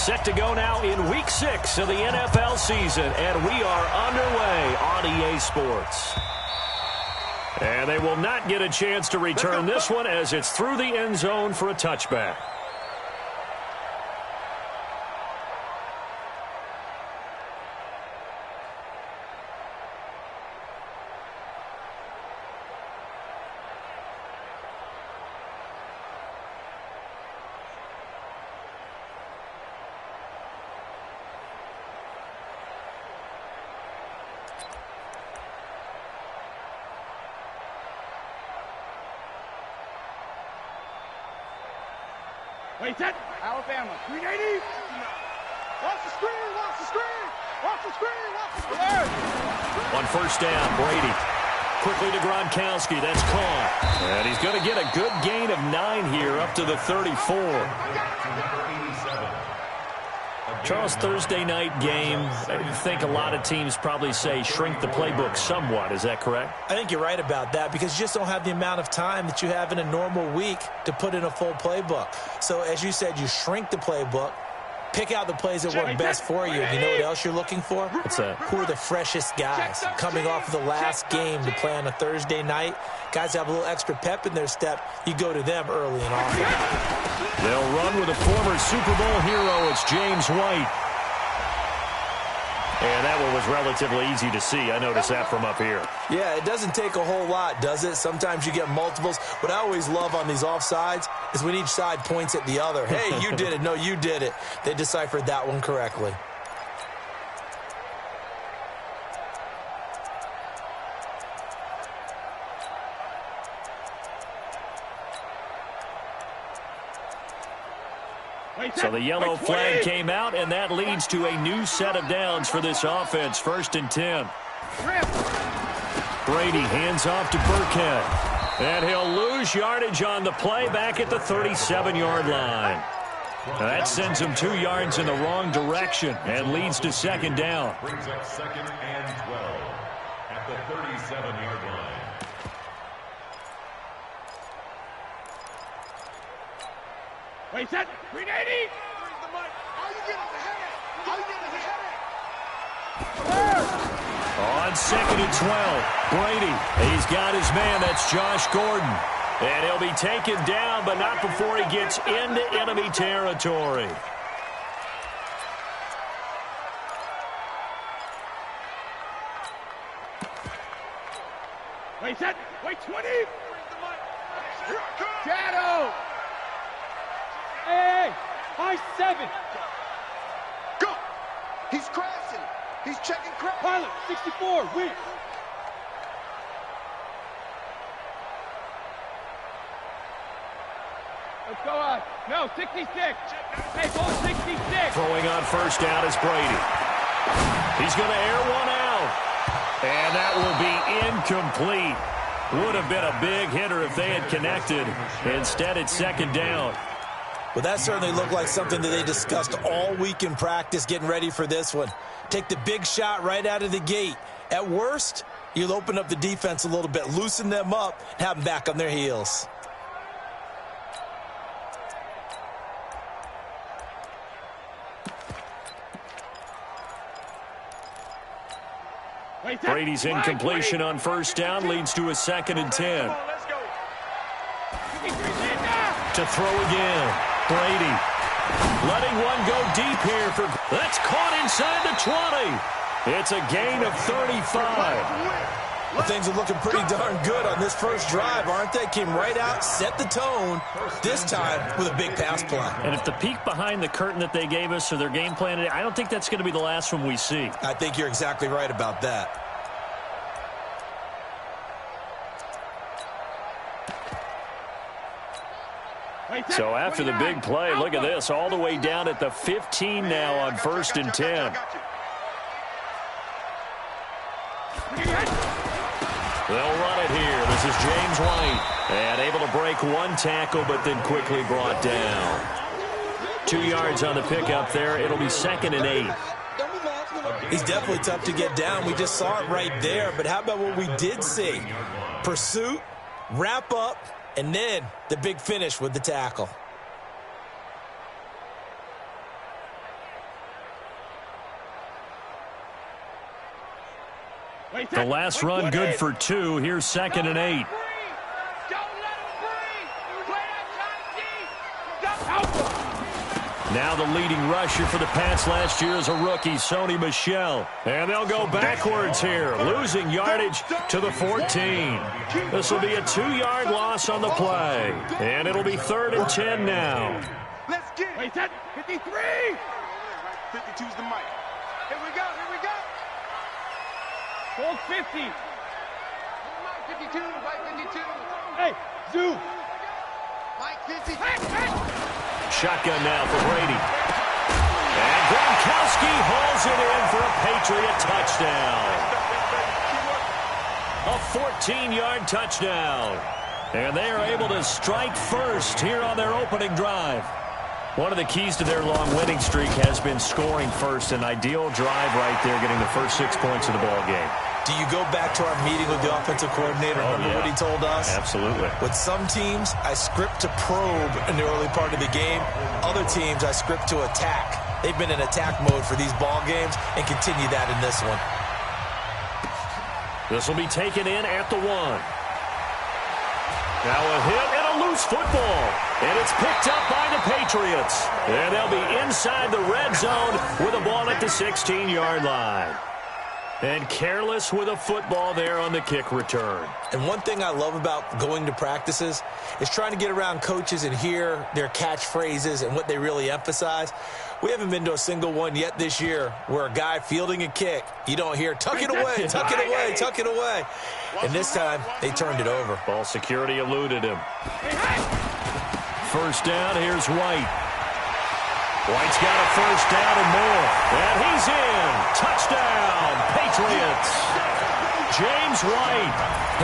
Set to go now in Week 6 of the NFL season, and we are underway on EA Sports. And they will not get a chance to return this one as it's through the end zone for a touchback. Wait, that Alabama, 380. Watch the screen, watch the screen, watch the screen, watch the screen. On first down, Brady. Quickly to Gronkowski, that's caught. And he's going to get a good gain of 9 here up to the 34. Charles, Thursday night game, I think a lot of teams probably say shrink the playbook somewhat. Is that correct? I think you're right about that because you just don't have the amount of time that you have in a normal week to put in a full playbook. So as you said, you shrink the playbook, pick out the plays that work best for you. You know what else you're looking for? What's that? Who are the freshest guys coming off of the last game to play on a Thursday night? Guys have a little extra pep in their step. You go to them early and often. They'll run with a former Super Bowl hero. It's James White. And that one was relatively easy to see. I noticed that from up here. Yeah, it doesn't take a whole lot, does it? Sometimes you get multiples. What I always love on these offsides is when each side points at the other. Hey, you did it. No, you did it. They deciphered that one correctly. So the yellow flag came out, and that leads to a new set of downs for this offense. 1st and 10. Brady hands off to Burkhead. And he'll lose yardage on the play back at the 37-yard line. Now that sends him 2 yards in the wrong direction and leads to 2nd down. Brings up 2nd and 12 at the 37-yard line. Wait, set, 380. How you getting the head? How you getting the head? On 2nd and 12, Brady. He's got his man. That's Josh Gordon. And he'll be taken down, but not before he gets into enemy territory. Wait, set, wait, 20. Shadow. Hey, high 7. Go. He's crashing. He's checking crash. Pilot, 64, weak. Let's go on. No, 66. Hey, ball 66. Throwing on first down is Brady. He's going to air one out. And that will be incomplete. Would have been a big hitter if they had connected. Instead, it's 2nd down. Well, that certainly looked like something that they discussed all week in practice getting ready for this one. Take the big shot right out of the gate. At worst, you'll open up the defense a little bit, loosen them up, and have them back on their heels. Brady's incompletion on first down leads to a 2nd and 10. To throw again. Brady letting one go deep here. That's caught inside the 20. It's a gain of 35. Well, things are looking pretty darn good on this first drive, aren't they? Came right out, set the tone, this time with a big pass play. And if the peek behind the curtain that they gave us or their game plan today, I don't think that's going to be the last one we see. I think you're exactly right about that. So after the big play, look at this, all the way down at the 15 now on 1st and 10. They'll run it here. This is James White. And able to break one tackle, but then quickly brought down. 2 yards on the pickup there. It'll be 2nd and 8. He's definitely tough to get down. We just saw it right there. But how about what we did see? Pursuit, wrap up, and then the big finish with the tackle. The last run good for 2. Here's 2nd and 8. Now the leading rusher for the Pats last year is a rookie, Sony Michel. And they'll go backwards here, losing yardage to the 14. This will be a 2-yard loss on the play. And it'll be 3rd and 10 now. Let's get it. Wait, 53. 52's the mic. Here we go, here we go. Hold 50. Mike 52, Mike 52. Hey, Zoo. Mike 50. Hey. Shotgun now for Brady. And Gronkowski hauls it in for a Patriot touchdown. A 14-yard touchdown. And they are able to strike first here on their opening drive. One of the keys to their long winning streak has been scoring first. An ideal drive right there, getting the first 6 points of the ball game. Do you go back to our meeting with the offensive coordinator? Remember what he told us? Absolutely. With some teams, I script to probe in the early part of the game. Other teams, I script to attack. They've been in attack mode for these ball games and continue that in this one. This will be taken in at the 1. Now a hit and a loose football. And it's picked up by the Patriots. And they'll be inside the red zone with a ball at the 16-yard line. And careless with a football there on the kick return. And one thing I love about going to practices is trying to get around coaches and hear their catchphrases and what they really emphasize. We haven't been to a single one yet this year where a guy fielding a kick, you don't hear, tuck it away, tuck it away, tuck it away. And this time, they turned it over. Ball security eluded him. First down, here's White. White's got a first down and more. And he's in. Touchdown, Patriots. James White,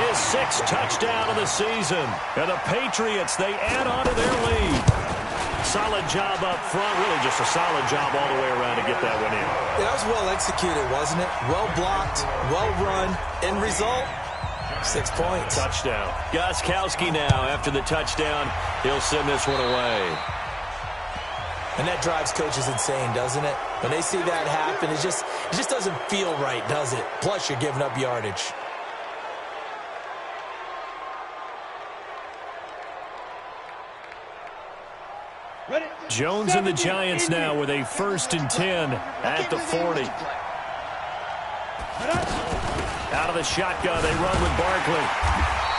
his 6th touchdown of the season. And the Patriots, they add on to their lead. Solid job up front. Really just a solid job all the way around to get that one in. That was well executed, wasn't it? Well blocked, well run. End result, 6 points. Touchdown. Gostkowski now, after the touchdown, he'll send this one away. And that drives coaches insane, doesn't it? When they see that happen, it just doesn't feel right, does it? Plus, you're giving up yardage. Jones and the Giants now with a 1st and 10 at the 40. Out of the shotgun, they run with Barkley.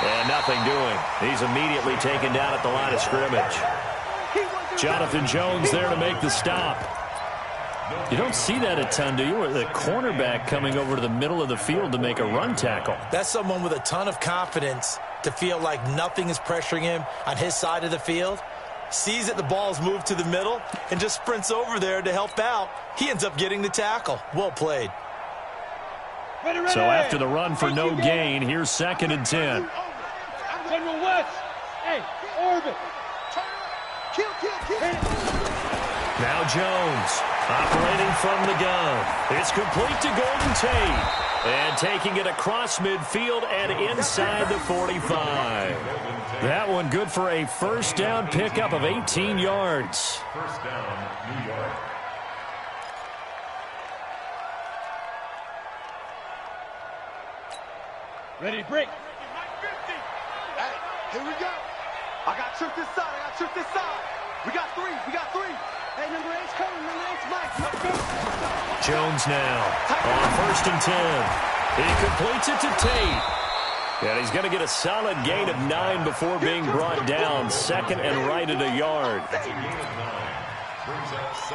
And nothing doing. He's immediately taken down at the line of scrimmage. Jonathan Jones there to make the stop. You don't see that a ton, do you? Or the cornerback coming over to the middle of the field to make a run tackle. That's someone with a ton of confidence to feel like nothing is pressuring him on his side of the field. Sees that the ball's moved to the middle and just sprints over there to help out. He ends up getting the tackle. Well played. So after the run for no gain, here's 2nd and 10. General West. Hey, orbit. Kill. Now Jones operating from the gun. It's complete to Golden Tate. And taking it across midfield and inside the 45. That one good for a first down pickup of 18 yards. First down, New York. Ready, break. Hey, here we go. I got tripped this side. We got three. Hey, number 8's coming. Number 8's Mike. Jones now on 1st and 10. He completes it to Tate. And he's going to get a solid gain of 9 before being brought down. 2nd and right at a yard.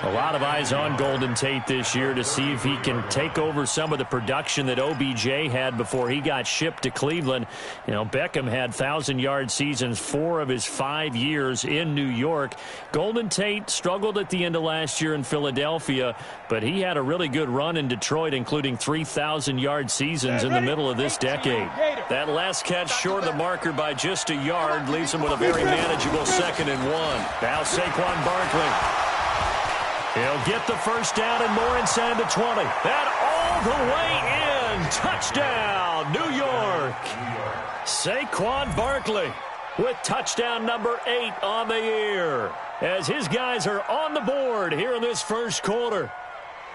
A lot of eyes on Golden Tate this year to see if he can take over some of the production that OBJ had before he got shipped to Cleveland. You know, Beckham had 1,000-yard seasons 4 of his 5 years in New York. Golden Tate struggled at the end of last year in Philadelphia, but he had a really good run in Detroit, including 3,000-yard seasons in the middle of this decade. That last catch short of the marker by just a yard leaves him with a very manageable 2nd and 1. Now Saquon Barkley. He'll get the first down and more inside the 20. And all the way in. Touchdown, New York. Saquon Barkley with touchdown number 8 on the year as his guys are on the board here in this first quarter.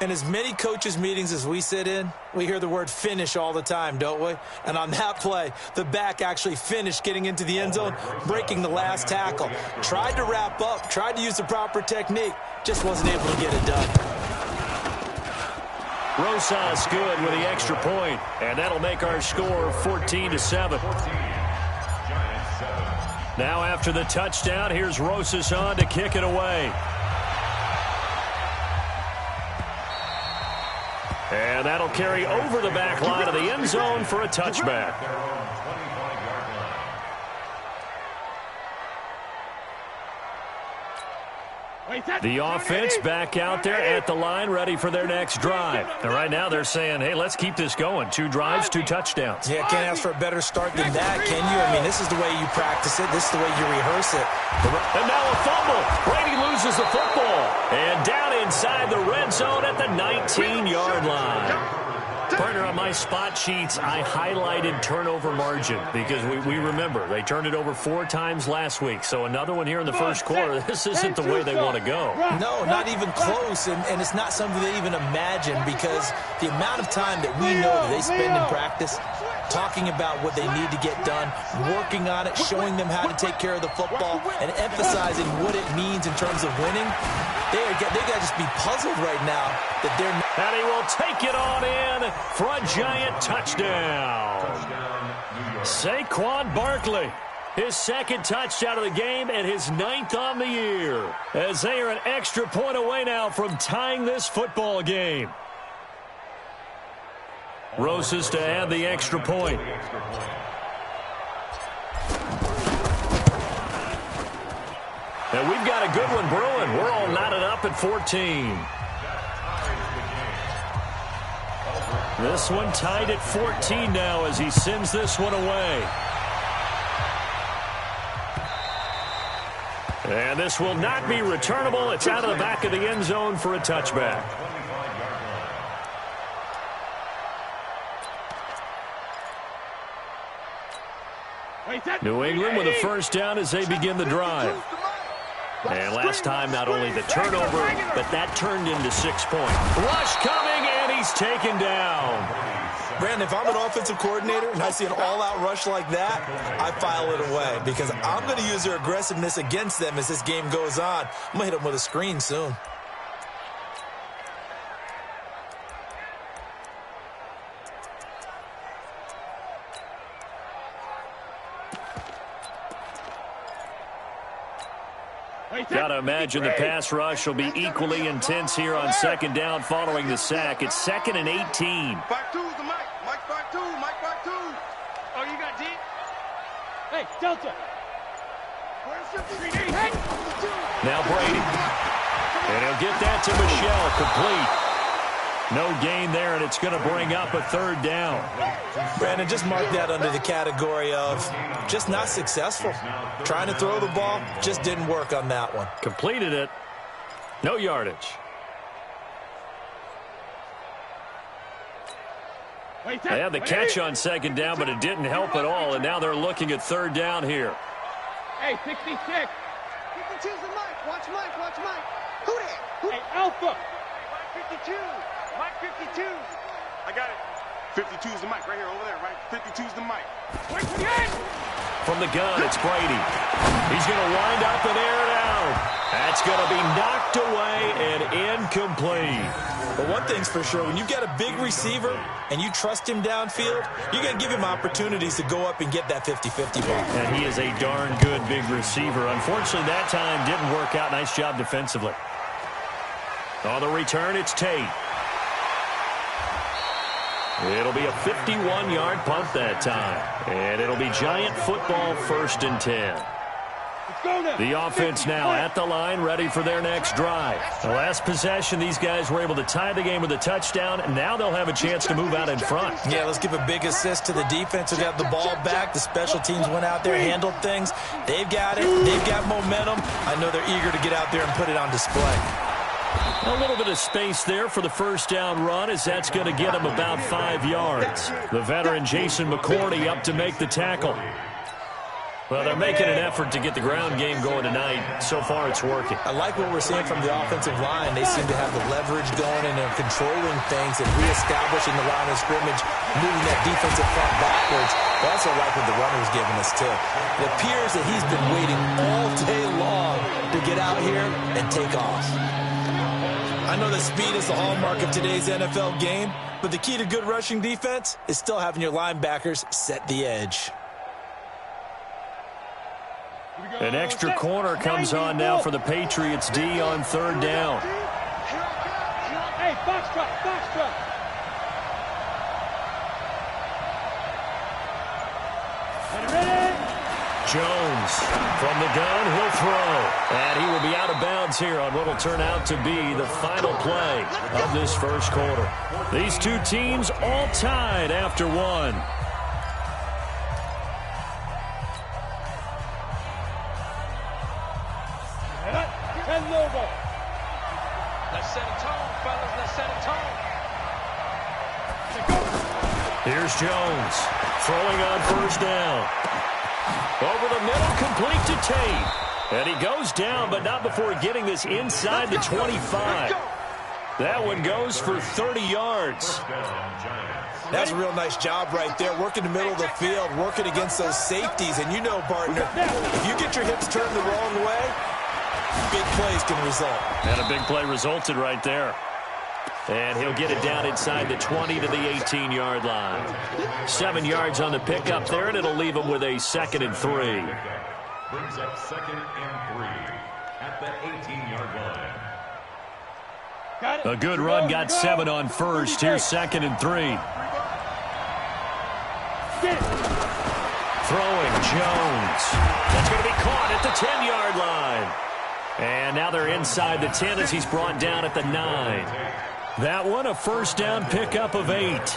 In as many coaches' meetings as we sit in, we hear the word finish all the time, don't we? And on that play, the back actually finished getting into the end zone, breaking the last tackle. Tried to wrap up, tried to use the proper technique, just wasn't able to get it done. Rosas good with the extra point, and that'll make our score 14-7. Now after the touchdown, here's Rosas on to kick it away. And that'll carry over the back line of the end zone for a touchback. The offense back out there at the line, ready for their next drive. And right now they're saying, hey, let's keep this going. 2 drives, 2 touchdowns. Yeah, can't ask for a better start than that, can you? I mean, this is the way you practice it. This is the way you rehearse it. And now a fumble. Brady loses the football. And down inside the red zone at the 19-yard line. Partner, on my spot sheets, I highlighted turnover margin because we remember they turned it over 4 times last week. So another one here in the first quarter. This isn't the way they want to go. No, not even close, and it's not something they even imagine because the amount of time that we know that they spend in practice talking about what they need to get done, working on it, showing them how to take care of the football, and emphasizing what it means in terms of winning. They got to just be puzzled right now that they're not. And he will take it on in for a giant touchdown. Saquon Barkley, his 2nd touchdown of the game and his 9th on the year, as they are an extra point away now from tying this football game. Rosas to add the extra point. And we've got a good one brewing. We're all knotted up at 14. This one tied at 14 now as he sends this one away. And this will not be returnable. It's out of the back of the end zone for a touchback. New England with a first down as they begin the drive. And last time, not only the turnover, but that turned into 6 points. Rush coming, and he's taken down. Brandon, if I'm an offensive coordinator and I see an all-out rush like that, I file it away because I'm going to use their aggressiveness against them as this game goes on. I'm going to hit them with a screen soon. Got to imagine the pass rush will be equally intense here on 2nd down following the sack. It's 2nd and 18. 5-2 is the Mike. Mike 5-2. Mike 5-2. Oh, you got deep? Hey, Delta. Now Brady. And he'll get that to Michelle, complete. No gain there, and it's going to bring up a 3rd down. Brandon, just mark that under the category of just not successful. Trying to throw the ball, just didn't work on that one. Completed it. No yardage. They had the catch on 2nd down, but it didn't help at all, and now they're looking at 3rd down here. Hey, 66. 52's the Mike. Watch Mike. Watch Mike. Who that? Hey, Alpha. Mike 52. Mike 52. I got it. 52's the Mike right here, over there, right? 52's the Mike. Wait again. From the gun, it's Brady. He's going to wind up and air it out. That's going to be knocked away and incomplete. But one thing's for sure, when you've got a big receiver and you trust him downfield, you're going to give him opportunities to go up and get that 50-50 ball. And he is a darn good big receiver. Unfortunately, that time didn't work out. Nice job defensively. On the return, it's Tate. It'll be a 51-yard punt that time. And it'll be Giant football 1st and 10. The offense now at the line, ready for their next drive. The last possession, these guys were able to tie the game with a touchdown, and now they'll have a chance to move out in front. Yeah, let's give a big assist to the defense who got the ball back. The special teams went out there, handled things. They've got it. They've got momentum. I know they're eager to get out there and put it on display. A little bit of space there for the first down run, as that's going to get him about 5 yards. The veteran Jason McCourty up to make the tackle. Well, they're making an effort to get the ground game going tonight. So far, it's working. I like what we're seeing from the offensive line. They seem to have the leverage going and they're controlling things and reestablishing the line of scrimmage, moving that defensive front backwards. I also like what the runner's giving us, too. It appears that he's been waiting all day long to get out here and take off. I know that speed is the hallmark of today's NFL game, but the key to good rushing defense is still having your linebackers set the edge. An extra corner comes on now for the Patriots D on third down. Hey, box truck, box truck. Ready? Jones from the gun, he'll throw. And he will be out of bounds here on what will turn out to be the final play of this first quarter. These two teams all tied after one. Let's set a tone, fellas. Let's set a tone. Here's Jones throwing on first down. Over the middle, complete to Tate. And he goes down, but not before getting this inside the 25. That one goes for 30 yards. That's a real nice job right there, working the middle of the field, working against those safeties. And you know, partner, if you get your hips turned the wrong way, big plays can result. And a big play resulted right there. And he'll get it down inside the 20 to the 18-yard line. 7 yards on the pickup there, and it'll leave him with a 2nd and 3. Brings up 2nd and 3 at the 18-yard line. A good run, got 7 on first. Here's 2nd and 3. Throwing Jones. That's going to be caught at the 10-yard line. And now they're inside the 10 as he's brought down at the 9. That one, a first down pickup of 8. I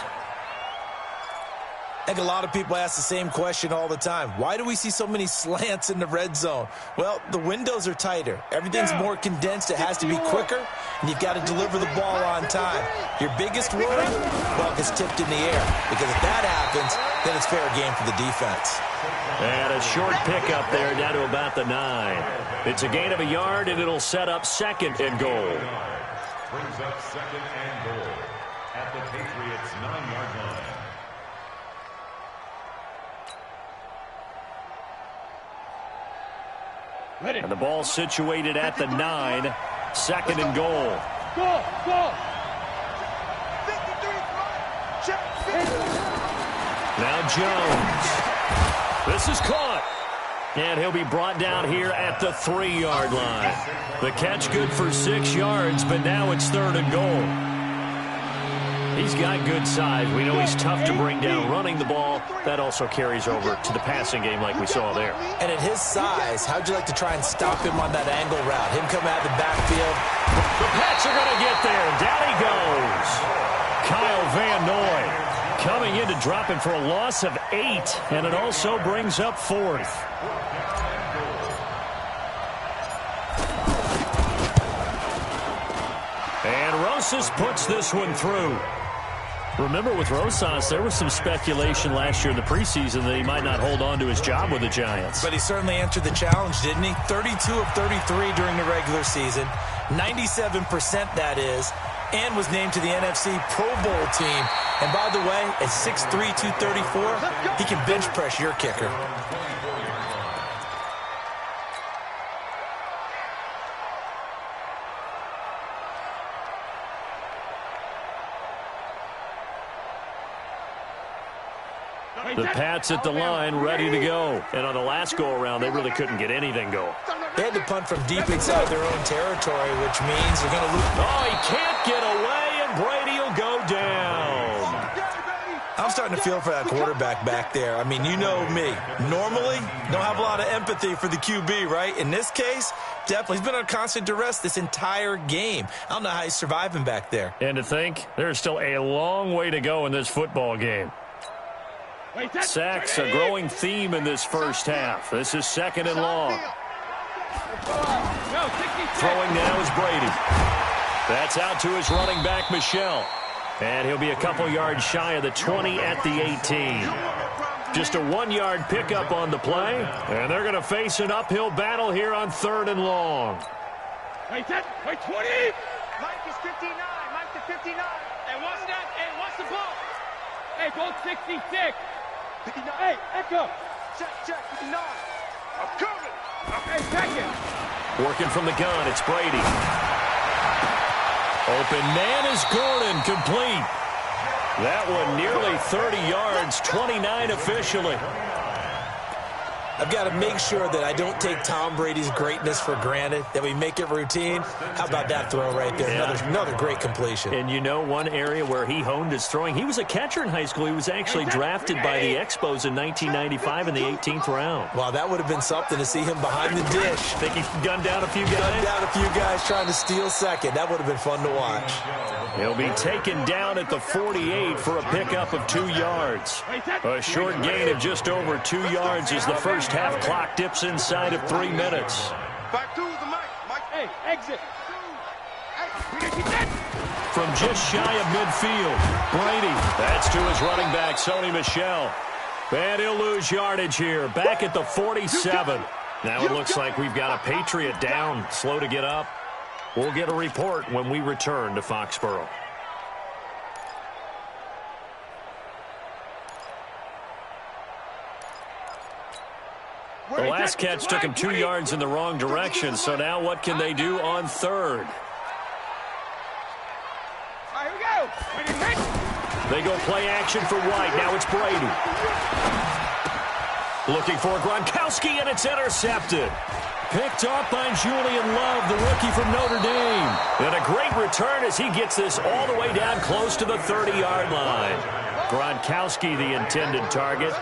think a lot of people ask the same question all the time. Why do we see so many slants in the red zone? Well, the windows are tighter. Everything's more condensed. It has to be quicker, and you've got to deliver the ball on time. Your biggest worry? Well, it's tipped in the air, because if that happens, then it's fair game for the defense. And a short pickup there down to about the 9. It's a gain of a yard, and it'll set up 2nd and goal. Brings up 2nd and goal at the Patriots' 9-yard line. And the ball situated at the 9. 2nd and goal. Go, go. Now Jones. This is caught. And he'll be brought down here at the 3-yard line. The catch good for 6 yards, but now it's 3rd and goal. He's got good size. We know he's tough to bring down running the ball. That also carries over to the passing game like we saw there. And at his size, how'd you like to try and stop him on that angle route? Him come out of the backfield. The Pats are going to get there. Down he goes. Kyle Van Noy coming in to drop him for a loss of 8. And it also brings up 4th. And Rosas puts this one through. Remember, with Rosas, there was some speculation last year in the preseason that he might not hold on to his job with the Giants. But he certainly answered the challenge, didn't he? 32 of 33 during the regular season, 97% that is, and was named to the NFC Pro Bowl team. And by the way, at 6'3", 234, he can bench press your kicker. The Pats at the line, ready to go. And on the last go-around, they really couldn't get anything going. They had to punt from deep inside their own territory, which means they're going to lose. Oh, he can't get away, and Brady will go down. I'm starting to feel for that quarterback back there. I mean, you know me. Normally, don't have a lot of empathy for the QB, right? In this case, definitely. He's been on constant duress this entire game. I don't know how he's surviving back there. And to think, there's still a long way to go in this football game. Sacks, a growing theme in this first half. This is 2nd and long. Throwing now is Brady. That's out to his running back, Michelle. And he'll be a couple yards shy of the 20 at the 18. Just a 1-yard pickup on the play, and they're going to face an uphill battle here on 3rd and long. Wait, 20! Mike is 59. Mike to 59. And what's that? And what's the ball? Hey, go 66. 59. Hey, echo. Check, 59. I'm coming. Hey, second. Working from the gun, it's Brady. Open man is Gordon, complete. That one nearly 30 yards, 29 officially. I've got to make sure that I don't take Tom Brady's greatness for granted, that we make it routine. How about that throw right there? Yeah. Another great completion. And you know one area where he honed his throwing? He was a catcher in high school. He was actually drafted by the Expos in 1995 in the 18th round. Wow, that would have been something to see him behind the dish. Think he gunned down a few guys? Gunned down a few guys trying to steal second. That would have been fun to watch. He'll be taken down at the 48 for a pickup of 2 yards. A short gain of just over 2 yards as the first half clock dips inside of 3 minutes. Back to the Mike. Hey, exit. From just shy of midfield, Brady. That's to his running back, Sony Michel. And he'll lose yardage here, back at the 47. Now it looks like we've got a Patriot down, slow to get up. We'll get a report when we return to Foxborough. The last catch took him 2 yards in the wrong direction, so now what can they do on 3rd? Here we go. They go play action for White. Now it's Brady. Looking for Gronkowski, and it's intercepted. Picked off by Julian Love, the rookie from Notre Dame. And a great return as he gets this all the way down close to the 30-yard line. Gronkowski, the intended target.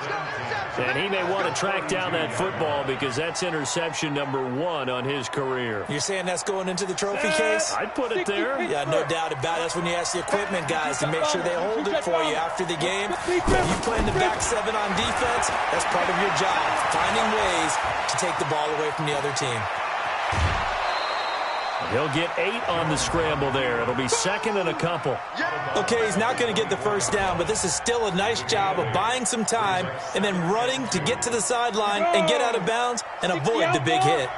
And he may want to track down that football because that's interception number 1 on his career. You're saying that's going into the trophy case? I'd put it there. Yeah, no doubt about it. That's when you ask the equipment guys to make sure they hold it for you after the game. If you play in the back 7 on defense, that's part of your job, finding ways to take the ball away from the other team. He'll get 8 on the scramble there. It'll be 2nd and a couple. Okay, he's not going to get the first down, but this is still a nice job of buying some time and then running to get to the sideline and get out of bounds and avoid the big hit.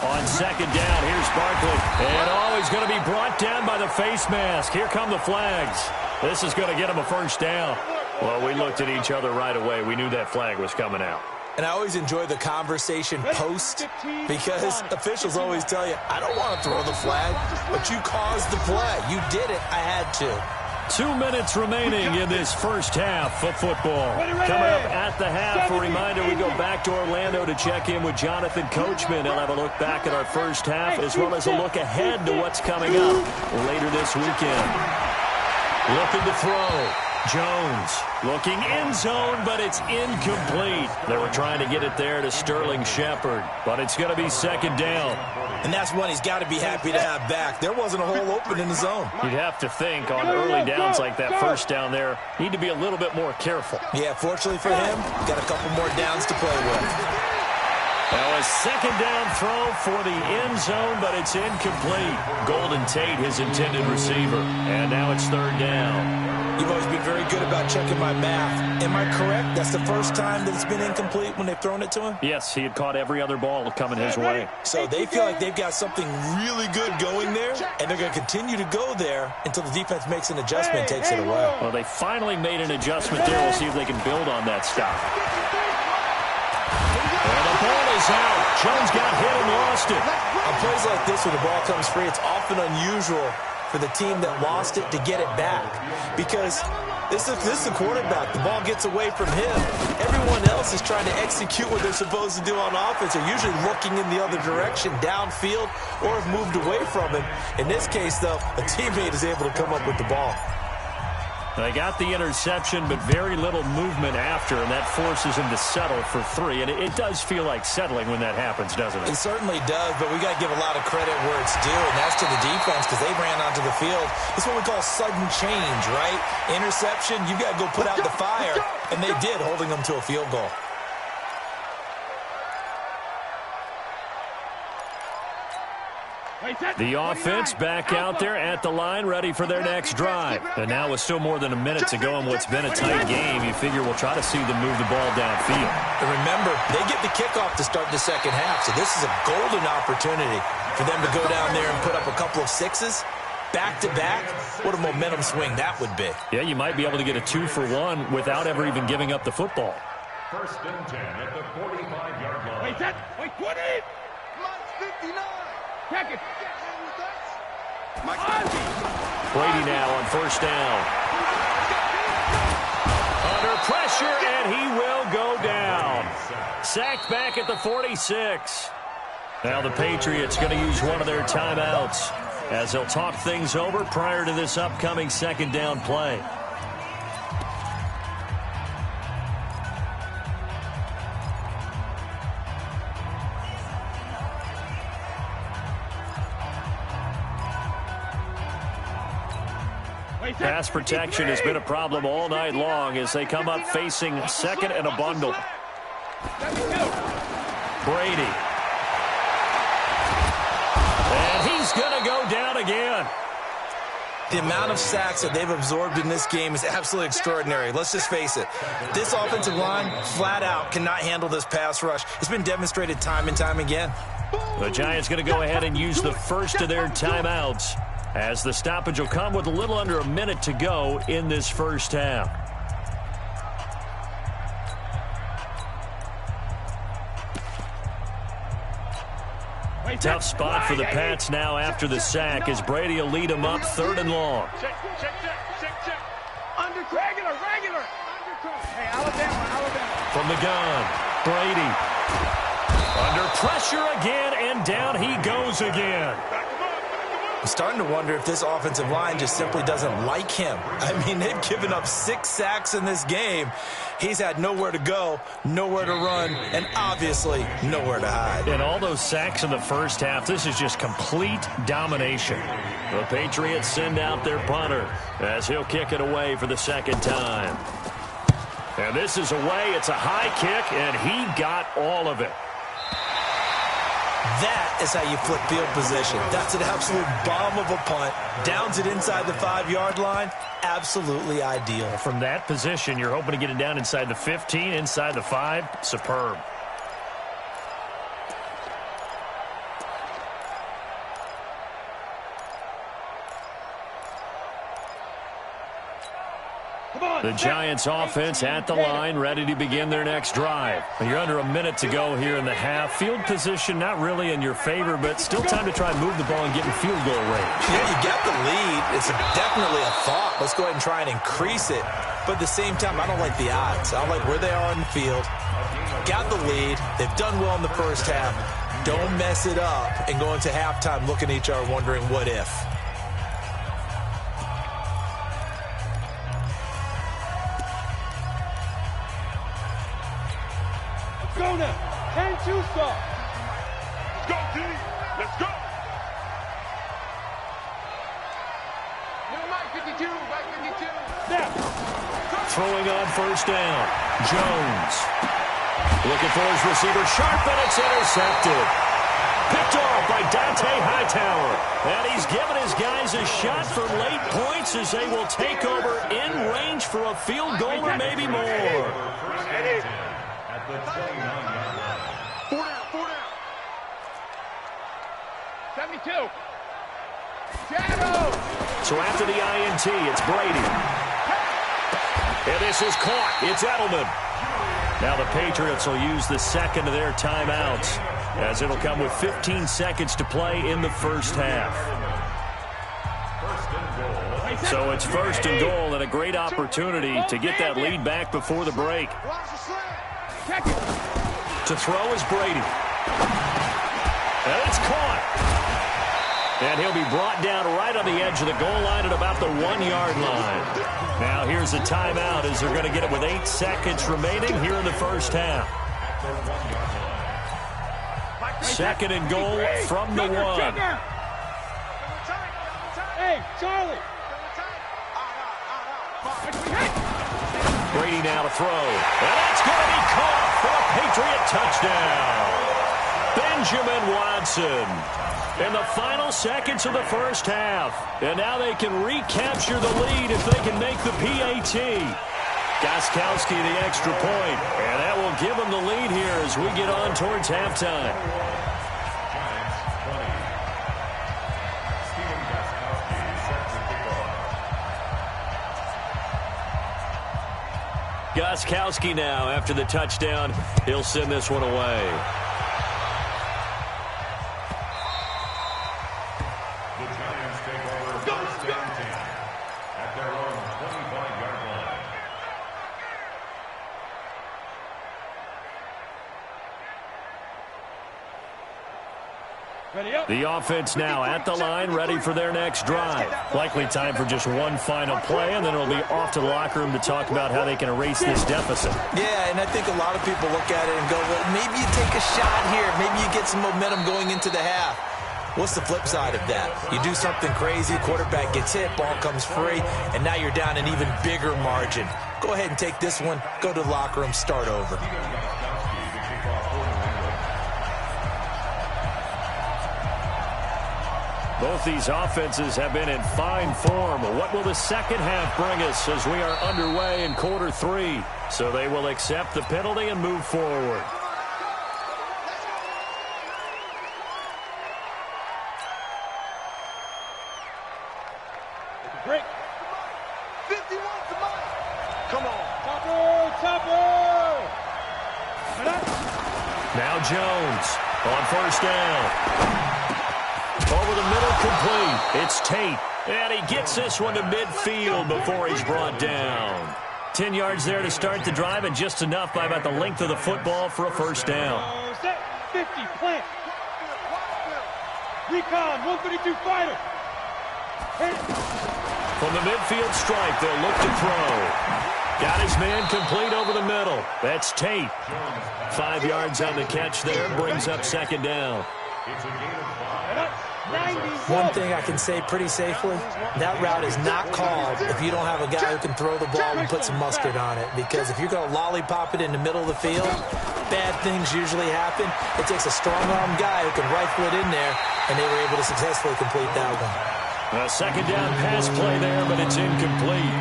On 2nd down, here's Barkley. And he's going to be brought down by the face mask. Here come the flags. This is going to get him a first down. Well, we looked at each other right away. We knew that flag was coming out. And I always enjoy the conversation post because officials always tell you, I don't want to throw the flag, but you caused the play. You did it. I had to. 2 minutes remaining in this first half of football. Coming up at the half, a reminder, we go back to Orlando to check in with Jonathan Coachman. He'll have a look back at our first half as well as a look ahead to what's coming up later this weekend. Looking to throw. Jones looking end zone, but it's incomplete. They were trying to get it there to Sterling Shepard, but it's going to be 2nd down. And that's one he's got to be happy to have back. There wasn't a hole open in the zone. You'd have to think on early downs like that first down there, need to be a little bit more careful. Yeah, fortunately for him, got a couple more downs to play with. Now a 2nd down throw for the end zone, but it's incomplete. Golden Tate, his intended receiver. And now it's 3rd down. You've always been very good about checking my math. Am I correct? That's the first time that it's been incomplete when they've thrown it to him? Yes, he had caught every other ball coming his way. So they feel like they've got something really good going there, and they're going to continue to go there until the defense makes an adjustment and takes it away. Well, they finally made an adjustment there. We'll see if they can build on that stop. And the ball is out. Jones got hit and lost it. On plays like this where the ball comes free, it's often unusual for the team that lost it to get it back because this is the quarterback. The ball gets away from him. Everyone else is trying to execute what they're supposed to do on offense. They're usually looking in the other direction, downfield, or have moved away from him. In this case, though, a teammate is able to come up with the ball. They got the interception, but very little movement after, and that forces him to settle for 3. And it does feel like settling when that happens, doesn't it? It certainly does, but we got to give a lot of credit where it's due, and that's to the defense because they ran onto the field. It's what we call sudden change, right? Interception, you got to go put out the fire, and they did, holding them to a field goal. The offense back out there at the line, ready for their next drive. And now with still more than a minute to go in what's been a tight game, you figure we'll try to see them move the ball downfield. And remember, they get the kickoff to start the second half, so this is a golden opportunity for them to go down there and put up a couple of sixes. Back-to-back, what a momentum swing that would be. Yeah, you might be able to get a 2-for-1 without ever even giving up the football. First and 10 at the 45-yard line. Wait, 20. Mine's 59. Check it. Brady now on first down. Under pressure, and he will go down. Sacked back at the 46. Now the Patriots going to use one of their timeouts as they'll talk things over prior to this upcoming second down play. Pass protection has been a problem all night long as they come up facing second and a bundle. Brady. And he's going to go down again. The amount of sacks that they've absorbed in this game is absolutely extraordinary. Let's just face it. This offensive line, flat out, cannot handle this pass rush. It's been demonstrated time and time again. The Giants going to go ahead and use the first of their timeouts, as the stoppage will come with a little under a minute to go in this first half. Tough spot for the Pats now after the sack as Brady will lead them up third and long. Check. Regular. Hey, Alabama. From the gun, Brady. Under pressure again, and down he goes again. I'm starting to wonder if this offensive line just simply doesn't like him. I mean, they've given up 6 sacks in this game. He's had nowhere to go, nowhere to run, and obviously nowhere to hide. And all those sacks in the first half, this is just complete domination. The Patriots send out their punter as he'll kick it away for the second time. And this is away. It's a high kick, and he got all of it. That is how you flip field position. That's an absolute bomb of a punt. Downs it inside the 5-yard line. Absolutely ideal. From that position, you're hoping to get it down inside the 15, inside the 5. Superb. The Giants offense at the line, ready to begin their next drive. You're under a minute to go here in the half. Field position not really in your favor, but still time to try and move the ball and get in field goal range. Yeah, you got the lead. It's definitely a thought. Let's go ahead and try and increase it. But at the same time, I don't like the odds. I don't like where they are on the field. Got the lead. They've done well in the first half. Don't mess it up and go into halftime looking at each other wondering what if. Go now. 10-2 start. Let's go, D. Let's go. Mike 52. Now. Throwing on first down. Jones. Looking for his receiver. Sharp, and it's intercepted. Picked off by Dante Hightower. And he's given his guys a shot for late points as they will take over in range for a field goal or maybe more. At the 29-yard line. 4 down. 72. Shadow. So after the INT, it's Brady. And this is caught. It's Edelman. Now the Patriots will use the second of their timeouts as it'll come with 15 seconds to play in the first half. So it's first and goal and a great opportunity to get that lead back before the break. To throw is Brady. And it's caught. And he'll be brought down right on the edge of the goal line at about the 1-yard line. Now here's a timeout as they're going to get it with 8 seconds remaining here in the first half. Second and goal from the 1. Hey, Charlie. Brady now to throw. And that's going to be caught for a Patriot touchdown. Benjamin Watson. in the final seconds of the first half. And now they can recapture the lead if they can make the PAT. Gostkowski the extra point, and that will give them the lead here as we get on towards halftime. Gostkowski now after the touchdown. He'll send this one away. The Giants take over first and 10 at their own 25-yard line. The offense now at the line, ready for their next drive. Likely time for just one final play, and then it'll be off to the locker room to talk about how they can erase this deficit. Yeah, and I think a lot of people look at it and go, well, maybe you take a shot here. Maybe you get some momentum going into the half. What's the flip side of that? You do something crazy, quarterback gets hit, ball comes free, and now you're down an even bigger margin. Go ahead and take this one, go to the locker room, start over. Both these offenses have been in fine form. What will the second half bring us as we are underway in quarter 3? So they will accept the penalty and move forward. Break. 51 to Mike. Come on. Topper. Now Jones on first down. Over the middle, complete. It's Tate. And he gets this one to midfield before he's brought down. 10 yards there to start the drive, and just enough by about the length of the football for a first down. Set 50, plant. Recon, 132 fighter. From the midfield stripe, they'll look to throw. Got his man complete over the middle. That's Tate. 5 yards on the catch there, brings up second down. It's a gain of 5. One thing I can say pretty safely, that route is not called if you don't have a guy who can throw the ball and put some mustard on it. Because if you're going to lollipop it in the middle of the field, bad things usually happen. It takes a strong-arm guy who can rifle it in there, and they were able to successfully complete that one. A second down pass play there, but it's incomplete.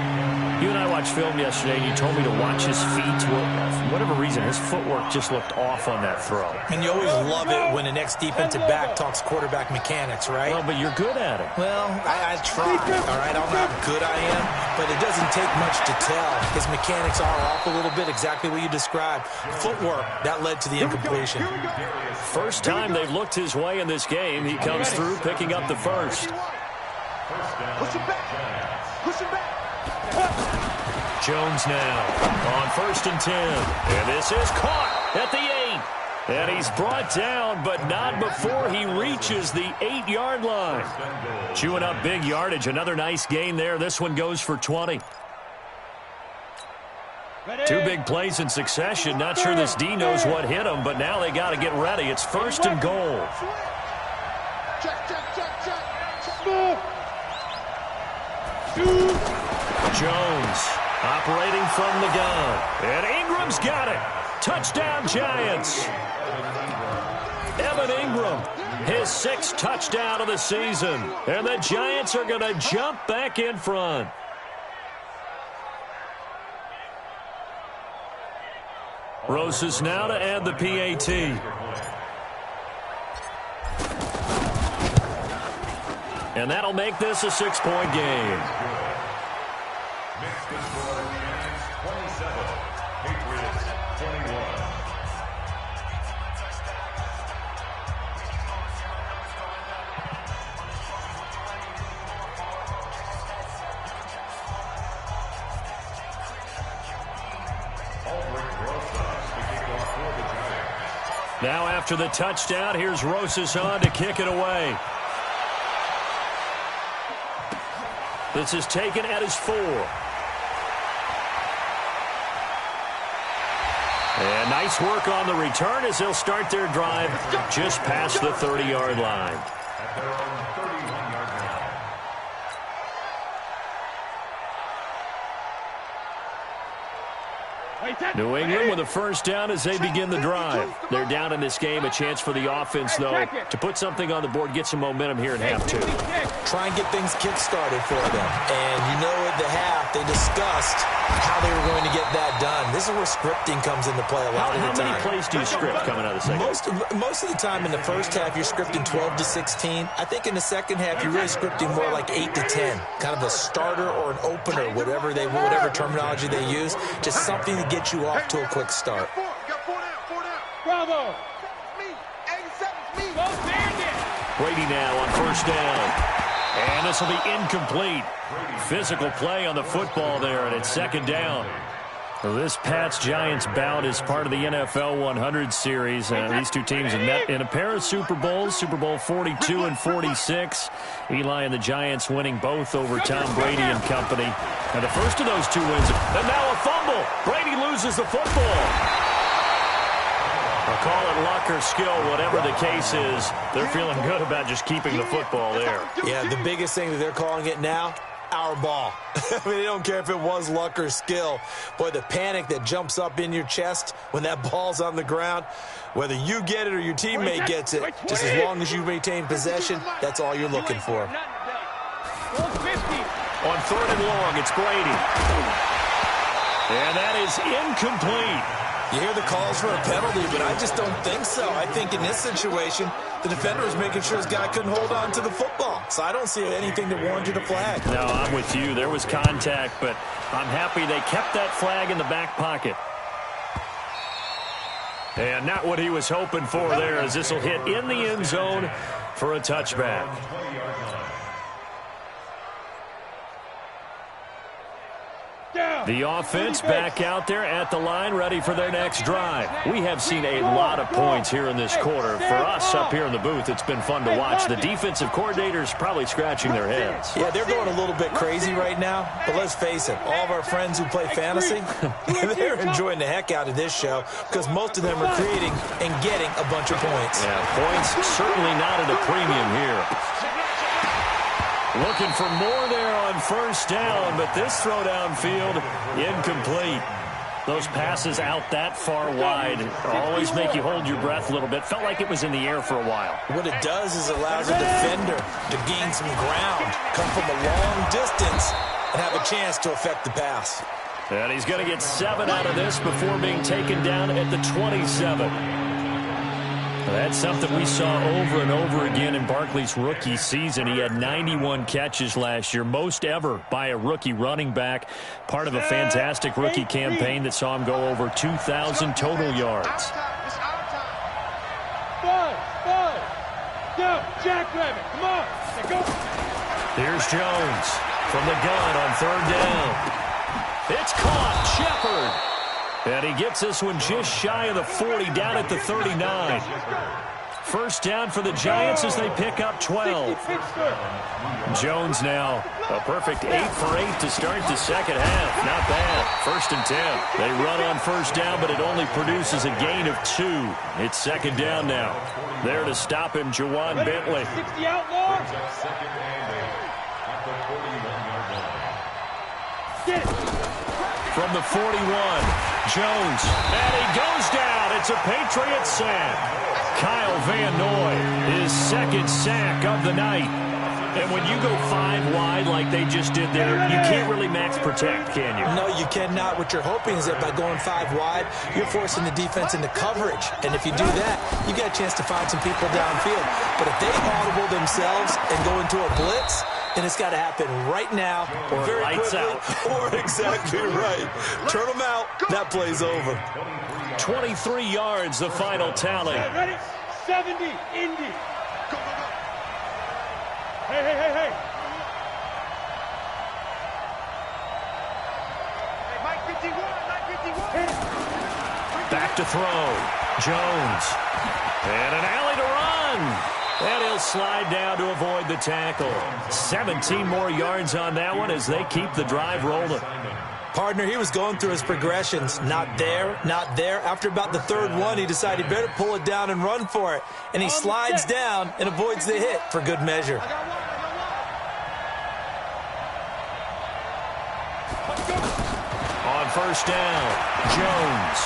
You and I watched film yesterday, and you told me to watch his feet. Well, for whatever reason, his footwork just looked off on that throw. And you always love it when the next defensive back talks quarterback mechanics, right? Well, but you're good at it. Well, I try, all right? I don't know how good I am, but it doesn't take much to tell. His mechanics are off a little bit, exactly what you described. Footwork, that led to the incompletion. First time they've looked his way in this game. He comes through picking up the first. Push it back. Push it back. Jones now on first and 10. And this is caught at the 8. And he's brought down, but not before he reaches the 8-yard line. Chewing up big yardage. Another nice gain there. This one goes for 20. Two big plays in succession. Not sure this D knows what hit him, but now they got to get ready. It's first and goal. Jones operating from the gun. And Ingram's got it. Touchdown, Giants. Evan Ingram, his 6th touchdown of the season. And the Giants are going to jump back in front. Rosas now to add the PAT. And that'll make this a 6-point game. Next is for Giants 27, Patriots 21. Now after the touchdown, here's Rosas on to kick it away. This is taken at his 4. And nice work on the return as they'll start their drive just past the 30-yard line. At their own 31-yard line. New England with a first down as they begin the drive. They're down in this game. A chance for the offense, though, to put something on the board, get some momentum here in half two. Try and get things kick-started for them. And you know at the half, they discussed how they were going to get that done. This is where scripting comes into play a lot of the time. How many plays do you script coming out of the second? Most of the time in the first half, you're scripting 12 to 16. I think in the second half, you're really scripting more like 8 to 10. Kind of a starter or an opener, whatever terminology they use. Just something to get you off to a quick start. Bravo. Brady now on first down. And this will be incomplete. Physical play on the football there, and it's second down. Well, this Pats-Giants bout is part of the NFL 100 series. These two teams have met in a pair of Super Bowls, Super Bowl 42 and 46. Eli and the Giants winning both over Tom Brady and company. And the first of those two wins, and now a fumble. Brady loses the football. I'll call it luck or skill, whatever the case is. They're feeling good about just keeping the football there. Yeah, the biggest thing that they're calling it now, our ball. I mean, they don't care if it was luck or skill. Boy, the panic that jumps up in your chest when that ball's on the ground, whether you get it or your teammate gets it, just as long as you maintain possession, that's all you're looking for. On third and long, it's Brady. And that is incomplete. You hear the calls for a penalty, but I just don't think so. I think in this situation, the defender was making sure his guy couldn't hold on to the football. So I don't see anything that warranted a flag. No, I'm with you. There was contact, but I'm happy they kept that flag in the back pocket. And not what he was hoping for there, as this will hit in the end zone for a touchback. The offense back out there at the line, ready for their next drive. We have seen a lot of points here in this quarter. For us up here in the booth, it's been fun to watch. The defensive coordinators probably scratching their heads. Yeah, they're going a little bit crazy right now. But let's face it, all of our friends who play fantasy, they're enjoying the heck out of this show because most of them are creating and getting a bunch of points. Yeah, points certainly not at a premium here. Looking for more there on first down, but this throw downfield, incomplete. Those passes out that far wide always make you hold your breath a little bit. Felt like it was in the air for a while. What it does is allows a defender to gain some ground, come from a long distance, and have a chance to affect the pass. And he's going to get 7 out of this before being taken down at the 27. That's something we saw over and over again in Barkley's rookie season. He had 91 catches last year, most ever by a rookie running back. Part of a fantastic rookie campaign that saw him go over 2,000 total yards. Jackrabbit, come on, let's go. Here's Jones from the gun on third down. It's caught, Shepard. And he gets this one just shy of the 40, down at the 39. First down for the Giants as they pick up 12. Jones now a perfect 8 for 8 to start the second half. Not bad. First and 10. They run on first down, but it only produces a gain of 2. It's second down now. There to stop him, Jawan Bentley. 60 outlaw. Get it. From the 41, Jones, and he goes down. It's a Patriots sack. Kyle Van Noy, his second sack of the night. And when you go 5 wide like they just did there, you can't really max protect, can you? No, you cannot. What you're hoping is that by going 5 wide, you're forcing the defense into coverage. And if you do that, you get a chance to find some people downfield. But if they audible themselves and go into a blitz, and it's got to happen right now, or very lights quickly, out. Or exactly right. Turn them out. That play's over. 23 yards, the final tally. Ready? 70, Indy. Go, go, go. Hey, hey, hey, hey. Hey, Mike 51, Mike 51. Back to throw. Jones. And an alley to run. And he'll slide down to avoid the tackle. 17 more yards on that one as they keep the drive rolling. Partner, he was going through his progressions. Not there, not there. After about the third one, he decided he better pull it down and run for it. And he slides down and avoids the hit for good measure. On first down, Jones.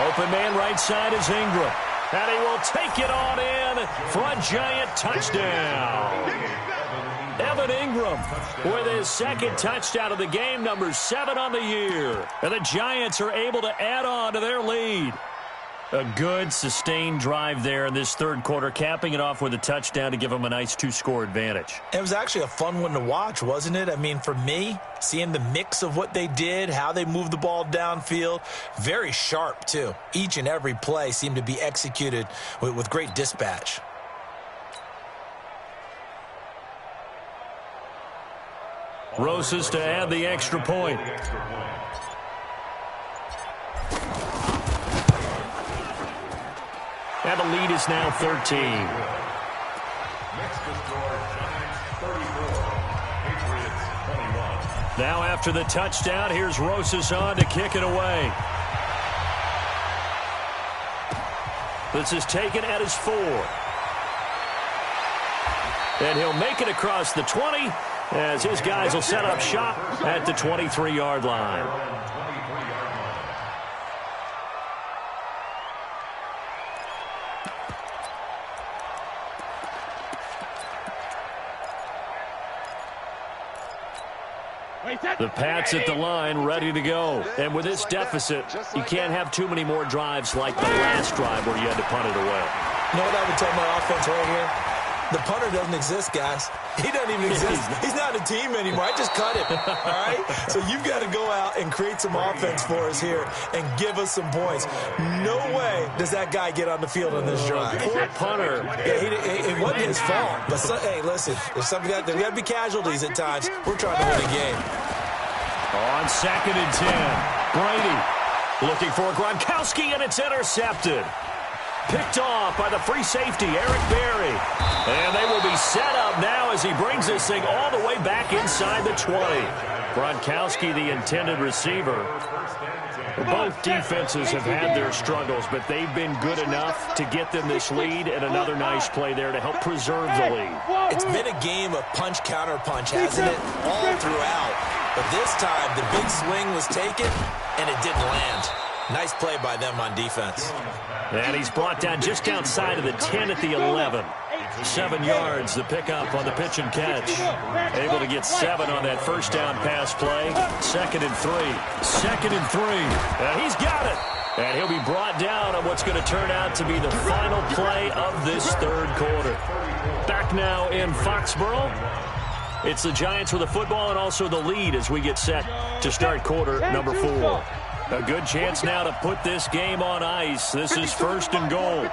Open man right side is Ingram. And he will take it on in for a Giant touchdown. Evan Ingram with his second touchdown of the game, number 7 on the year. And the Giants are able to add on to their lead. A good, sustained drive there in this third quarter, capping it off with a touchdown to give them a nice 2-score advantage. It was actually a fun one to watch, wasn't it? I mean, for me, seeing the mix of what they did, how they moved the ball downfield, very sharp, too. Each and every play seemed to be executed with great dispatch. Rosas to add the extra point. And the lead is now 13. Next to score, Giants 34, Patriots 21. Now after the touchdown, here's Rosas on to kick it away. This is taken at his 4. And he'll make it across the 20 as his guys will set up shop at the 23-yard line. The Pats at the line, ready to go. And with this deficit, you can't have too many more drives like the last drive where you had to punt it away. You know what I would tell my offense right here? The punter doesn't exist, guys. He doesn't even exist. He's not a team anymore. I just cut him, all right? So you've got to go out and create some offense for us here and give us some points. No way does that guy get on the field on this drive. Poor punter. Yeah, it wasn't his fault. But, hey, listen, there's got to be casualties at times. We're trying to win a game. On 2nd and 10, Brady looking for Gronkowski, and it's intercepted. Picked off by the free safety, Eric Berry. And they will be set up now as he brings this thing all the way back inside the 20. Gronkowski, the intended receiver. Both defenses have had their struggles, but they've been good enough to get them this lead, and another nice play there to help preserve the lead. It's been a game of punch-counter-punch, hasn't it? All throughout. But this time, the big swing was taken, and it didn't land. Nice play by them on defense. And he's brought down just outside of the 10 at the 11. 7 yards, the pickup on the pitch and catch. Able to get 7 on that first down pass play. 2nd and 3. 2nd and 3. And he's got it. And he'll be brought down on what's going to turn out to be the final play of this third quarter. Back now in Foxborough. It's the Giants with the football and also the lead as we get set to start quarter number 4. A good chance now to put this game on ice. This is 1st and goal.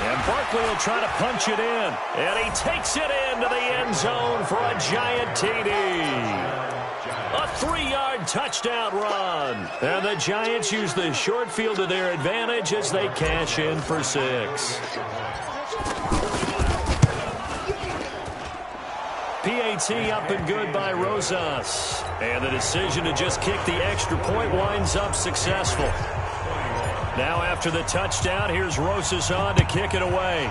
And Barkley will try to punch it in. And he takes it into the end zone for a Giant TD. A 3-yard touchdown run. And the Giants use the short field to their advantage as they cash in for 6. PAT up and good by Rosas. And the decision to just kick the extra point winds up successful. Now after the touchdown, here's Rosas on to kick it away.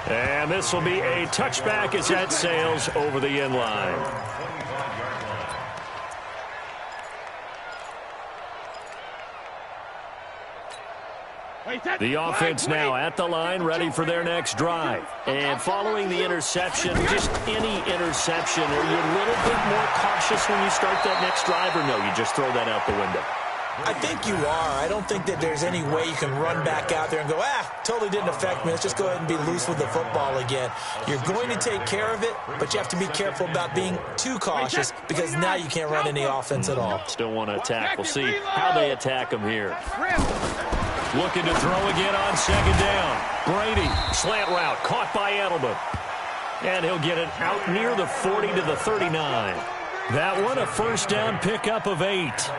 And this will be a touchback as that sails over the end line. The offense now at the line, ready for their next drive. And following the interception, just any interception, are you a little bit more cautious when you start that next drive, or no, you just throw that out the window? I think you are. I don't think that there's any way you can run back out there and go, totally didn't affect me. Let's just go ahead and be loose with the football again. You're going to take care of it, but you have to be careful about being too cautious because now you can't run any offense at all. Still want to attack. We'll see how they attack them here. Looking to throw again on 2nd down. Brady, slant route, caught by Edelman. And he'll get it out near the 40 to the 39. That one, a first down pickup of 8.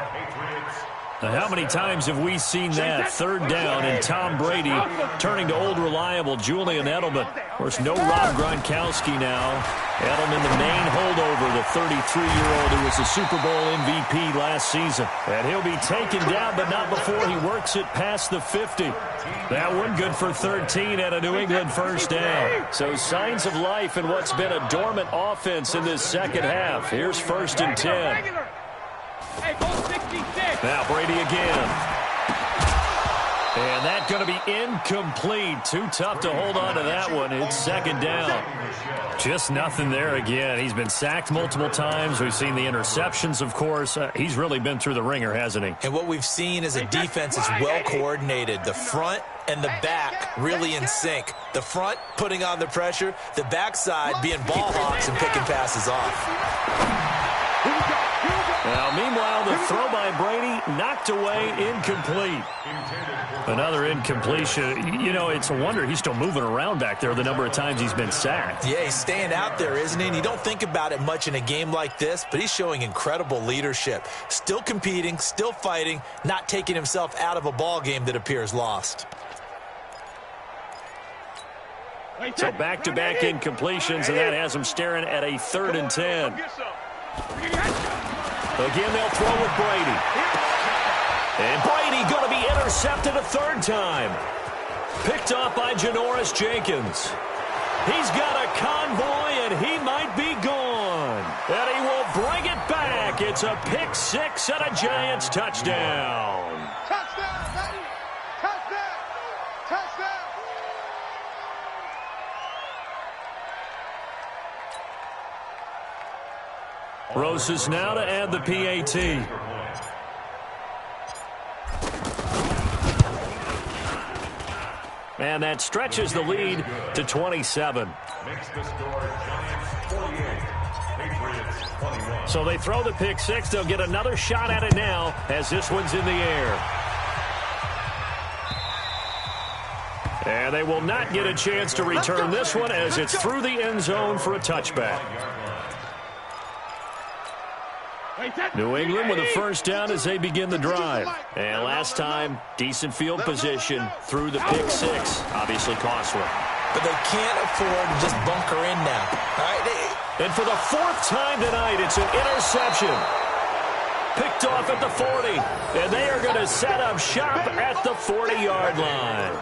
Now, how many times have we seen that third down and Tom Brady turning to old reliable Julian Edelman? Of course, no Rob Gronkowski now. Edelman, the main holdover, the 33-year-old who was the Super Bowl MVP last season. And he'll be taken down, but not before he works it past the 50. That one good for 13 and a New England first down. So signs of life in what's been a dormant offense in this second half. Here's 1st and 10. Now Brady again. And that's going to be incomplete. Too tough to hold on to that one. It's 2nd down. Just nothing there again. He's been sacked multiple times. We've seen the interceptions, of course. He's really been through the ringer, hasn't he? And what we've seen is a defense that's well coordinated. The front and the back really in sync. The front putting on the pressure. The backside being ball hawks and picking passes off. Now, meanwhile, the throw by Brady knocked away, incomplete. Another incompletion. You know, it's a wonder he's still moving around back there the number of times he's been sacked. Yeah, he's staying out there, isn't he? And you don't think about it much in a game like this, but he's showing incredible leadership. Still competing, still fighting, not taking himself out of a ball game that appears lost. So back-to-back incompletions, and that has him staring at a 3rd and 10. Again, they'll throw with Brady. And Brady going to be intercepted a 3rd time. Picked off by Janoris Jenkins. He's got a convoy, and he might be gone. And he will bring it back. It's a pick 6 and a Giants touchdown. Touchdown, baby! Touchdown! Touchdown! Roses now to add the PAT. And that stretches the lead to 27. Makes the score Giants 48, Patriots 21. So they throw the pick 6. They'll get another shot at it now as this one's in the air. And they will not get a chance to return this one as it's through the end zone for a touchback. New England with a first down as they begin the drive. And last time, decent field position through the pick 6. Obviously costly. But they can't afford to just bunker in now. All right, and for the 4th time tonight, it's an interception. Picked off at the 40. And they are going to set up shop at the 40-yard line.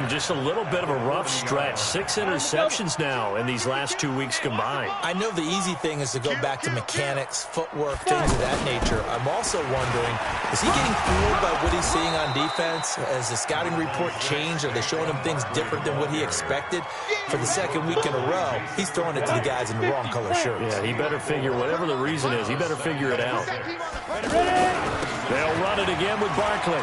Just a little bit of a rough stretch. 6 interceptions now in these last 2 weeks combined. I know the easy thing is to go back to mechanics, footwork, things of that nature. I'm also wondering, is he getting fooled by what he's seeing on defense? Has the scouting report changed? Are they showing him things different than what he expected? For the 2nd week in a row, he's throwing it to the guys in the wrong color shirts. Yeah, he better figure, whatever the reason is, he better figure it out. They'll run it again with Barkley.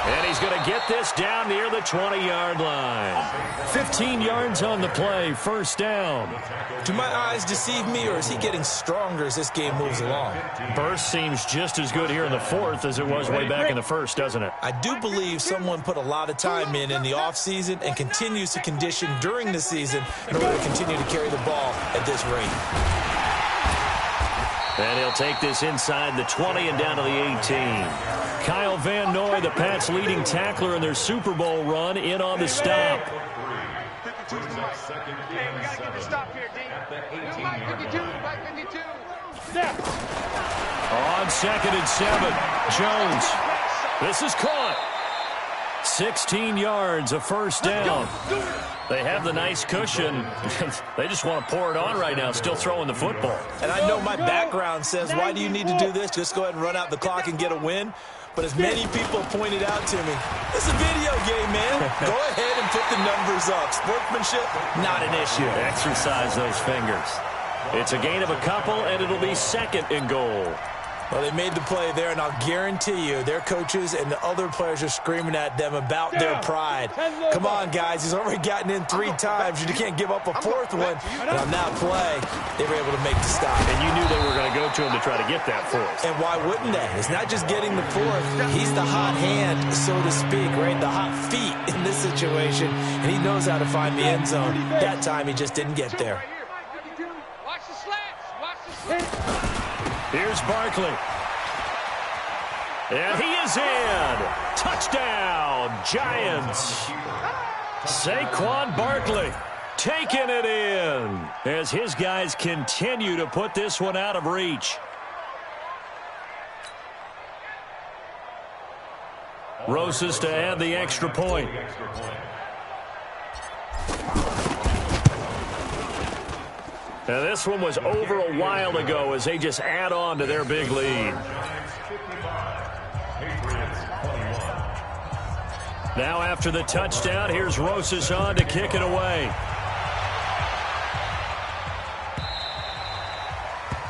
And he's going to get this down near the 20-yard line. 15 yards on the play, 1st down. Do my eyes deceive me, or is he getting stronger as this game moves along? Burst seems just as good here in the 4th as it was way back in the 1st, doesn't it? I do believe someone put a lot of time in the offseason and continues to condition during the season in order to continue to carry the ball at this rate. And he'll take this inside the 20 and down to the 18. Kyle Van Noy, the Pats' leading tackler in their Super Bowl run, in on the stop. 52 is the mic. Hey, we got to get the stop here, D. 52, Mike 52. On 2nd and 7, Jones. This is caught. 16 yards, a 1st down. They have the nice cushion. They just want to pour it on right now, still throwing the football. And I know my background says, why do you need to do this? Just go ahead and run out the clock and get a win. But as many people pointed out to me, it's a video game, man. Go ahead and put the numbers up. Sportsmanship, not an issue. Exercise those fingers. It's a gain of a couple, and it'll be 2nd and goal. Well, they made the play there, and I'll guarantee you their coaches and the other players are screaming at them about their pride. Come on, guys. He's already gotten in 3 times. You can't give up a 4th one. And on that play, they were able to make the stop. And you knew they were going to go to him to try to get that 4th. And why wouldn't they? It's not just getting the 4th. He's the hot hand, so to speak, right? The hot feet in this situation. And he knows how to find the end zone. That time, he just didn't get there. Watch the slants. Watch the slants. Here's Barkley. And he is in. Touchdown, Giants. Saquon Barkley taking it in as his guys continue to put this one out of reach. Rosas to add the extra point. Now this one was over a while ago as they just add on to their big lead. Now after the touchdown, here's Rosas on to kick it away.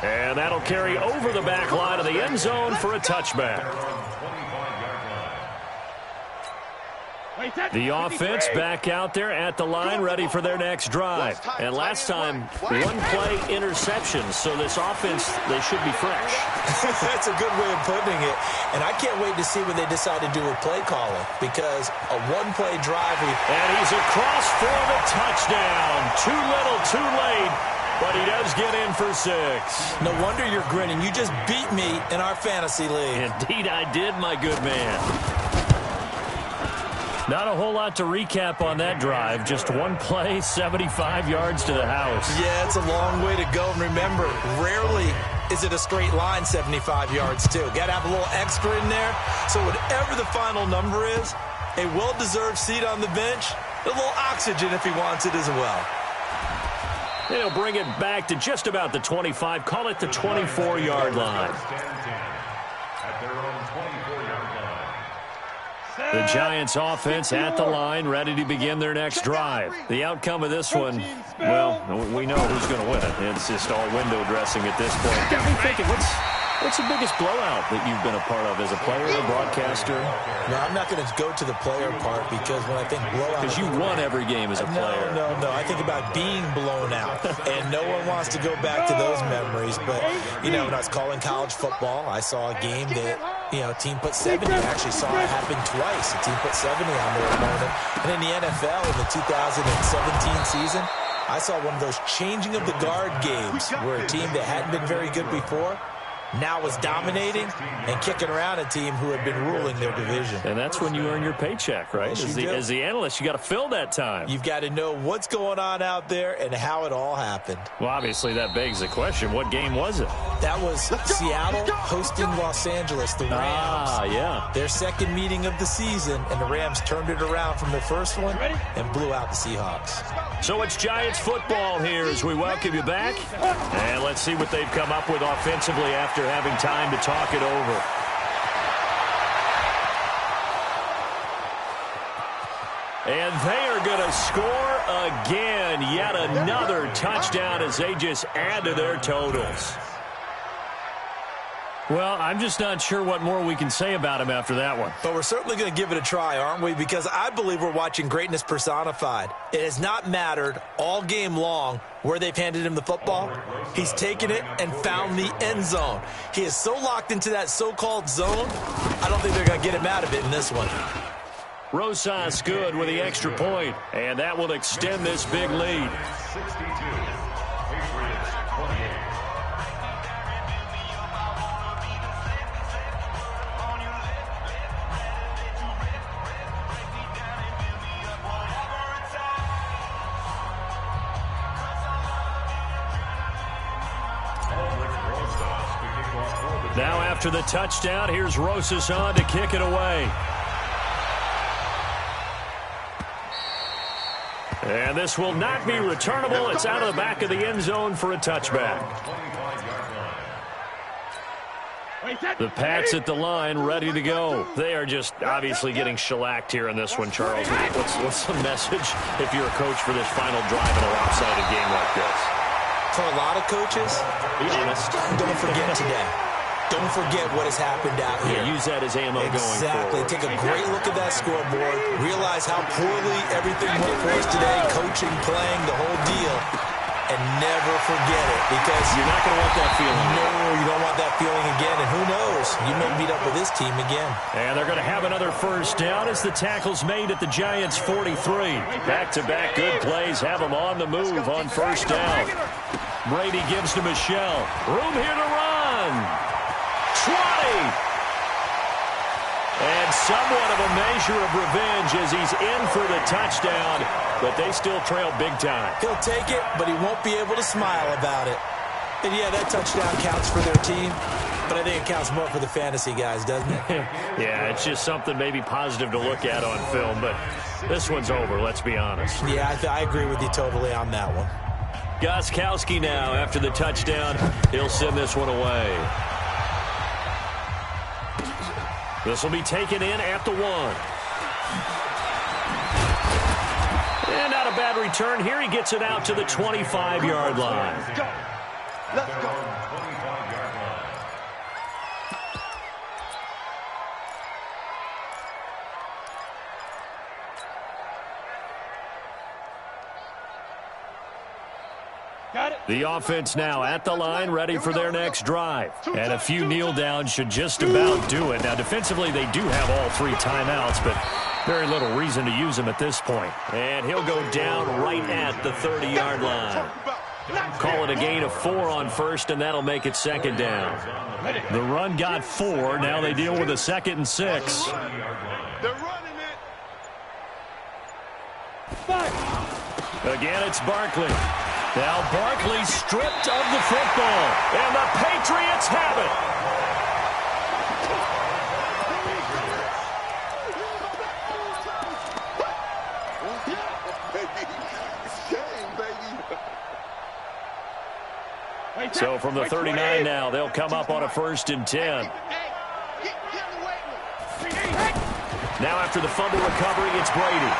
And that'll carry over the back line of the end zone for a touchback. The offense back out there at the line, ready for their next drive. And last time, one-play interception, so this offense, they should be fresh. That's a good way of putting it. And I can't wait to see what they decide to do with play calling, because a one-play drive. And he's across for the touchdown. Too little, too late, but he does get in for 6. No wonder you're grinning. You just beat me in our fantasy league. Indeed I did, my good man. Not a whole lot to recap on that drive. Just one play, 75 yards to the house. Yeah, it's a long way to go. And remember, rarely is it a straight line 75 yards, too. Got to have a little extra in there. So whatever the final number is, a well-deserved seat on the bench, a little oxygen if he wants it as well. He'll bring it back to just about the 25. Call it the 24-yard line. At their own 24-yard line. The Giants offense at the line, ready to begin their next drive. The outcome of this one, well, we know who's going to win it. It's just all window dressing at this point. Got me thinking, what's the biggest blowout that you've been a part of as a player or broadcaster? No, I'm not going to go to the player part, because when I think blowout... Because you won every game as a player. No. I think about being blown out, and no one wants to go back to those memories. But, when I was calling college football, I saw a game that, a team put 70. I actually saw it happen twice. A team put 70 on their opponent. And in the NFL, in the 2017 season, I saw one of those changing of the guard games where a team that hadn't been very good before now was dominating and kicking around a team who had been ruling their division. And that's when you earn your paycheck, right? As the analyst, you got to fill that time. You've got to know what's going on out there and how it all happened. Well, obviously, that begs the question, what game was it? That was Seattle hosting Los Angeles, the Rams. Ah, yeah. Their second meeting of the season, and the Rams turned it around from the first one and blew out the Seahawks. So it's Giants football here as we welcome you back. And let's see what they've come up with offensively after having time to talk it over. And they are going to score again. Yet another touchdown as they just add to their totals. Well, I'm just not sure what more we can say about him after that one. But we're certainly going to give it a try, aren't we? Because I believe we're watching greatness personified. It has not mattered all game long where they've handed him the football. He's taken it and found the end zone. He is so locked into that so-called zone, I don't think they're going to get him out of it in this one. Rosas good with the extra point, and that will extend this big lead. 62. Patriots 28. Now after the touchdown, here's Rosas on to kick it away. And this will not be returnable. It's out of the back of the end zone for a touchback. The Pats at the line, ready to go. They are just obviously getting shellacked here in this one, Charles. What's the message if you're a coach for this final drive in a lopsided game like this? For a lot of coaches, be honest. Don't forget today. Don't forget what has happened out here. Yeah, use that as ammo going forward. Exactly. Take a great look at that scoreboard. Realize how poorly everything went for us today. Coaching, playing, the whole deal. And never forget it, because you're not going to want that feeling. No, you don't want that feeling again. And who knows? You may meet up with this team again. And they're going to have another first down as the tackle's made at the Giants' 43. Back-to-back good plays have them on the move on first down. Brady gives to Michelle. Room here to run. 20. somewhat of a measure of revenge as he's in for the touchdown, but they still trail big time. He'll take it, but he won't be able to smile about it. And, yeah, that touchdown counts for their team, but I think it counts more for the fantasy guys, doesn't it? Yeah, it's just something maybe positive to look at on film, but this one's over, let's be honest. Yeah, I agree with you totally on that one. Gostkowski now, after the touchdown, he'll send this one away. This will be taken in at the 1. And not a bad return here. He gets it out to the 25-yard line. Let's go. Let's go. 25-yard line. Got it. The offense now at the line, ready for their next drive. And a few kneel downs should just about do it. Now, defensively, they do have all 3 timeouts, but very little reason to use them at this point. And he'll go down right at the 30-yard line. Call it a gain of 4 on first, and that'll make it second down. The run got 4. Now they deal with a 2nd and 6. They're running it. Again, it's Barkley. Now Barkley stripped of the football, and the Patriots have it. So from the 39 now, they'll come up on a 1st and 10. Now after the fumble recovery, it's Brady.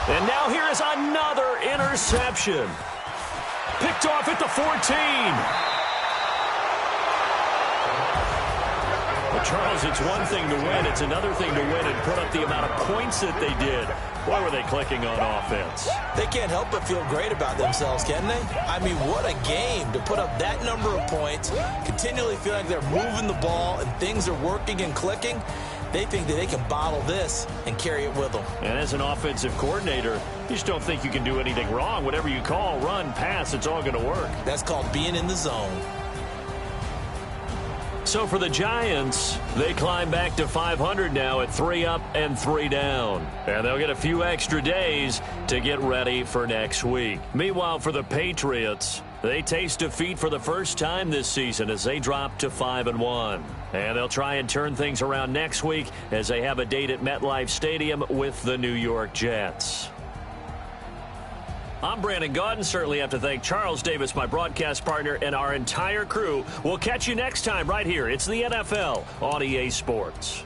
And now here is another interception. Picked off at the 14. Well, Charles, it's one thing to win. It's another thing to win and put up the amount of points that they did. Why were they clicking on offense? They can't help but feel great about themselves, can they? I mean, what a game to put up that number of points, continually feel like they're moving the ball and things are working and clicking. They think that they can bottle this and carry it with them. And as an offensive coordinator, you just don't think you can do anything wrong. Whatever you call, run, pass, it's all going to work. That's called being in the zone. So for the Giants, they climb back to 500 now at 3 up and 3 down. And they'll get a few extra days to get ready for next week. Meanwhile, for the Patriots, they taste defeat for the first time this season as they drop to 5-1. And they'll try and turn things around next week as they have a date at MetLife Stadium with the New York Jets. I'm Brandon Gaudin. Certainly have to thank Charles Davis, my broadcast partner, and our entire crew. We'll catch you next time right here. It's the NFL on EA Sports.